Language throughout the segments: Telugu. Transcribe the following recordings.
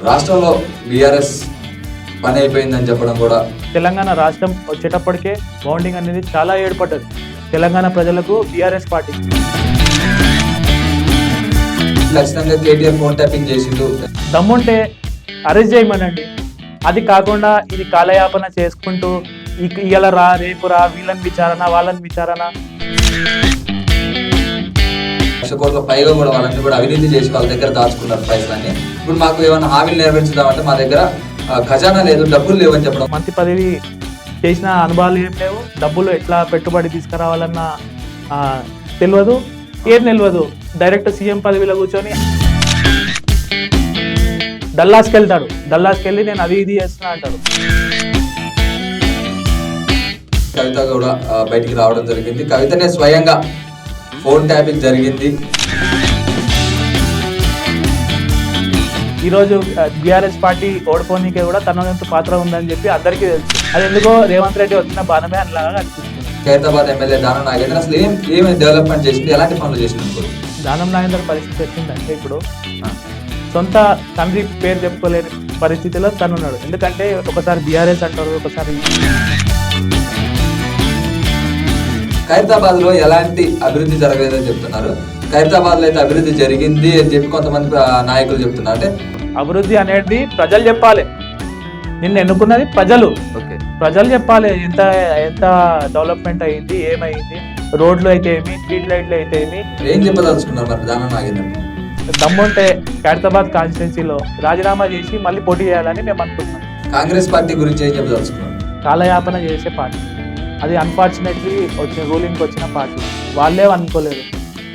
రాష్ట్రంలో బీఆర్ఎస్ పని అయిపోయిందని చెప్పడం కూడా. తెలంగాణ రాష్ట్రం వచ్చేటప్పటికే బౌండింగ్ అనేది చాలా ఏర్పడ్డది తెలంగాణ ప్రజలకు బీఆర్ఎస్ పార్టీ. ఖచ్చితంగా కేటీఆర్ ఫోన్ ట్యాపింగ్ చేసిండు. దమ్ముంటే అరెస్ట్ చేయమనండి. అది కాకుండా ఇది కాలయాపన చేసుకుంటూ ఇవాళ రా రేపు రా వీళ్ళని విచారణ వాళ్ళని విచారణ. 1,00,000 కోట్ల పైగా కూడా వాళ్ళని కూడా అవినీతి చేసి వాళ్ళ దగ్గర దాచుకున్నారు పైసలన్నీ. ఇప్పుడు మాకు ఏమైనా హామీలు నెరవేర్చుదామంటే మా దగ్గర ఖజానా లేదు, డబ్బులు లేవని చెప్పడం. మంత్రి పదవి చేసిన అనుభవాలు ఏం లేవు, డబ్బులు ఎట్లా పెట్టుబడి తీసుకురావాలన్న తెలియదు, ఏం తెలియదు. డైరెక్ట్ సీఎం పదవిలో కూర్చొని డల్లాస్కి వెళ్తాడు. డల్లాస్కి వెళ్ళి నేను అది ఇది చేస్తున్నా అంటాడు. కవిత కూడా బయటికి రావడం జరిగింది. కవితనే స్వయంగా ఫోన్ ట్యాపింగ్ జరిగింది. ఈరోజు బీఆర్ఎస్ పార్టీ ఓడిపోనీకే కూడా తన పాత్ర ఉందని చెప్పి అందరికీ తెలుసు. అది ఎందుకో రేవంత్ రెడ్డి వచ్చిన బాణమే అనిలాగా అనిపిస్తుంది. ఖైరతాబాద్ ఎమ్మెల్యే దానం నాగేంద్ర అసలు ఏమి డెవలప్మెంట్ చేసింది, ఎలాంటి పనులు చేసింది? దానం నాగేంద్ర పరిస్థితి వచ్చిందంటే ఇప్పుడు సొంత తండ్రి పేరు చెప్పుకోలేని పరిస్థితిలో తనున్నాడు. ఎందుకంటే ఒకసారి బీఆర్ఎస్ అంటారు, ఒకసారి. ఖైరతాబాద్ లో ఎలాంటి అభివృద్ధి జరగలేదని చెప్తున్నారు. ఖైరతాబాద్ లో అయితే అభివృద్ధి జరిగింది అని చెప్పి కొంతమంది నాయకులు చెప్తున్నారు. అంటే అభివృద్ధి అనేది ప్రజలు చెప్పాలి. నిన్ను ఎన్నుకున్నది ప్రజలు. ప్రజలు చెప్పాలి ఎంత ఎంత డెవలప్మెంట్ అయింది, ఏమైంది, రోడ్లు అయితే ఏమి, స్ట్రీట్ లైట్లు అయితే ఏమి. ఏం చెప్పదలుచుకున్నారు మరి దానం నాగేంద్ర? దమ్ముంటే ఖైరతాబాద్ కాన్స్టిట్యున్సీలో రాజీనామా చేసి మళ్ళీ పోటీ చేయాలని మేము అనుకుంటున్నాం. కాంగ్రెస్ పార్టీ గురించి ఏం చెప్పదలుచుకున్నారు? కాలయాపన చేసే పార్టీ అది. అన్ఫార్చునేట్లీ వచ్చిన రూలింగ్కి వచ్చిన పార్టీ. వాళ్ళే అనుకోలేరు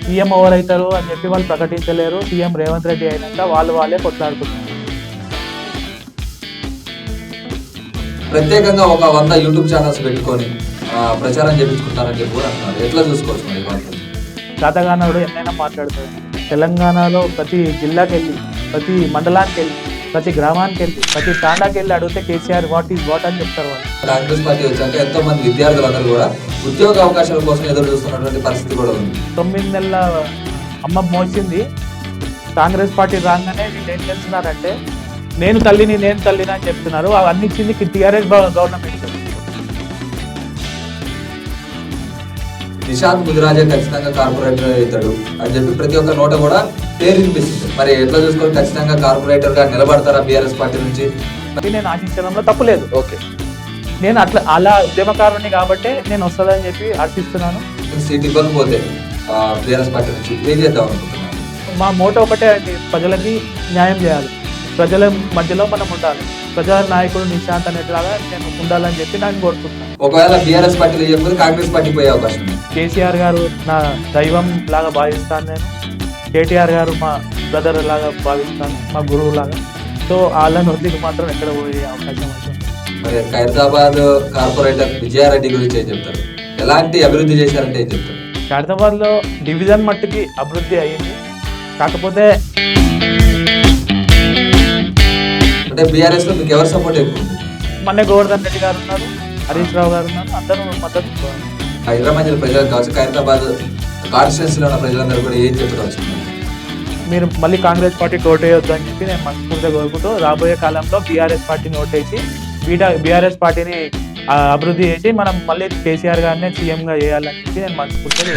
సీఎం ఓవర్ అవుతారు అని చెప్పి వాళ్ళు ప్రకటించలేరు. సీఎం రేవంత్ రెడ్డి అయినాక వాళ్ళే కొట్లాడుతున్నారు. ప్రత్యేకంగా ఒక 100 యూట్యూబ్ ఛానల్స్ పెట్టుకొని ప్రచారం చేయించుకుంటారని చెప్పి కూడా అంటున్నారు. ఎట్లా చూసుకోవచ్చు మరి? శాతగానోడు ఎన్నైనా మాట్లాడతాడు. తెలంగాణలో ప్రతి జిల్లాకి వెళ్ళి, ప్రతి మండలానికి వెళ్ళి, ప్రతి గ్రామానికి వెళ్ళి, ప్రతి తాండాకి వెళ్ళి అడిగితే కేసీఆర్ వాట్ ఈజ్ వాట్ అని చెప్తారు వాళ్ళు. కాంగ్రెస్ పార్టీ వచ్చాక ఎంతో మంది విద్యార్థులందరూ కూడా ఉద్యోగ అవకాశాల కోసం ఎదురు చూస్తున్నటువంటి పరిస్థితి కూడా ఉంది. 9 నెలల అమ్మ మోసింది. కాంగ్రెస్ పార్టీ రాగానే వీళ్ళు ఏం చేస్తున్నారంటే నేను తల్లిని అని చెప్తున్నారు. అవన్నీ ఇచ్చింది టీఆర్ఎస్ గవర్నమెంట్. నిశాంత్ ముదిరాజే ఖచ్చితంగా కార్పొరేటర్ అవుతాడు అని చెప్పి ప్రతి ఒక్క నోట కూడా పేరు వినిపిస్తుంది. మరి ఎట్లా చూసుకొని ఖచ్చితంగా కార్పొరేటర్ గా నిలబడతారా బీఆర్ఎస్ పార్టీ నుంచి? నేను ఆశించడంలో తప్పులేదు. ఓకే, నేను అలా ఉద్యమకారుని కాబట్టి నేను వస్తుందని చెప్పి ఆశిస్తున్నాను. సీట్ ఇవ్వకపోతే బీఆర్ఎస్ పార్టీ నుంచి ఏం చేద్దాం అనుకుంటున్నాను? మా మోటో ఒకటే అండి, ప్రజలకి న్యాయం చేయాలి, ప్రజల మధ్యలో మనం ఉండాలి. ప్రజా నాయకుడు నిశాంత్ అనేట్లాగా నేను ఉండాలని చెప్పి నేను కోరుకుంటున్నాను. ఒకవేళ బీఆర్ఎస్ పార్టీలో ఇవ్వకపోతే కాంగ్రెస్ పార్టీకి పోయే అవకాశం ఉంది. కేసీఆర్ గారు నా దైవం లాగా భావిస్తాను నేను. కేటీఆర్ గారు మా బ్రదర్ లాగా భావిస్తాను, మా గురువు లాగా. సో వాళ్ళని వదిలికి మాత్రం ఎక్కడ పోయే అవకాశం ఉంటుంది. మరి ఖైరతాబాద్ కార్పొరేటర్ విజయారెడ్డి గురించి ఏం చెప్తారు? ఎలాంటి అభివృద్ధి చేశారంటే ఏం చెప్తారు? ఖైరతాబాద్ లో డివిజన్ మట్టుకి అభివృద్ధి అయ్యింది. కాకపోతే అంటే బీఆర్ఎస్ లో మీకు ఎవరు సపోర్ట్ ఎక్కువ ఉంది? మొన్నే గోవర్ధన్ రెడ్డి గారు ఉన్నారు, హరీష్ రావు గారు ఉన్నారు, అందరూ మద్దతు. 20 మంది ప్రజలు కావచ్చు, ఖైరతాబాద్ కాన్స్టిట్యున్సీలో ఉన్న ప్రజలందరూ కూడా ఏం చెప్పవచ్చు? మీరు మళ్ళీ కాంగ్రెస్ పార్టీకి ఓటేయొద్దు అని చెప్పి నేను మనస్ఫూర్తిగా కోరుకుంటూ రాబోయే కాలంలో బీఆర్ఎస్ పార్టీని ఓటేసి బీఆర్ఎస్ పార్టీని అభివృద్ధి చేసి మనం మళ్ళీ కేసీఆర్ గారినే సీఎంగా చేయాలని చెప్పి నేను మనస్ఫూర్తిగా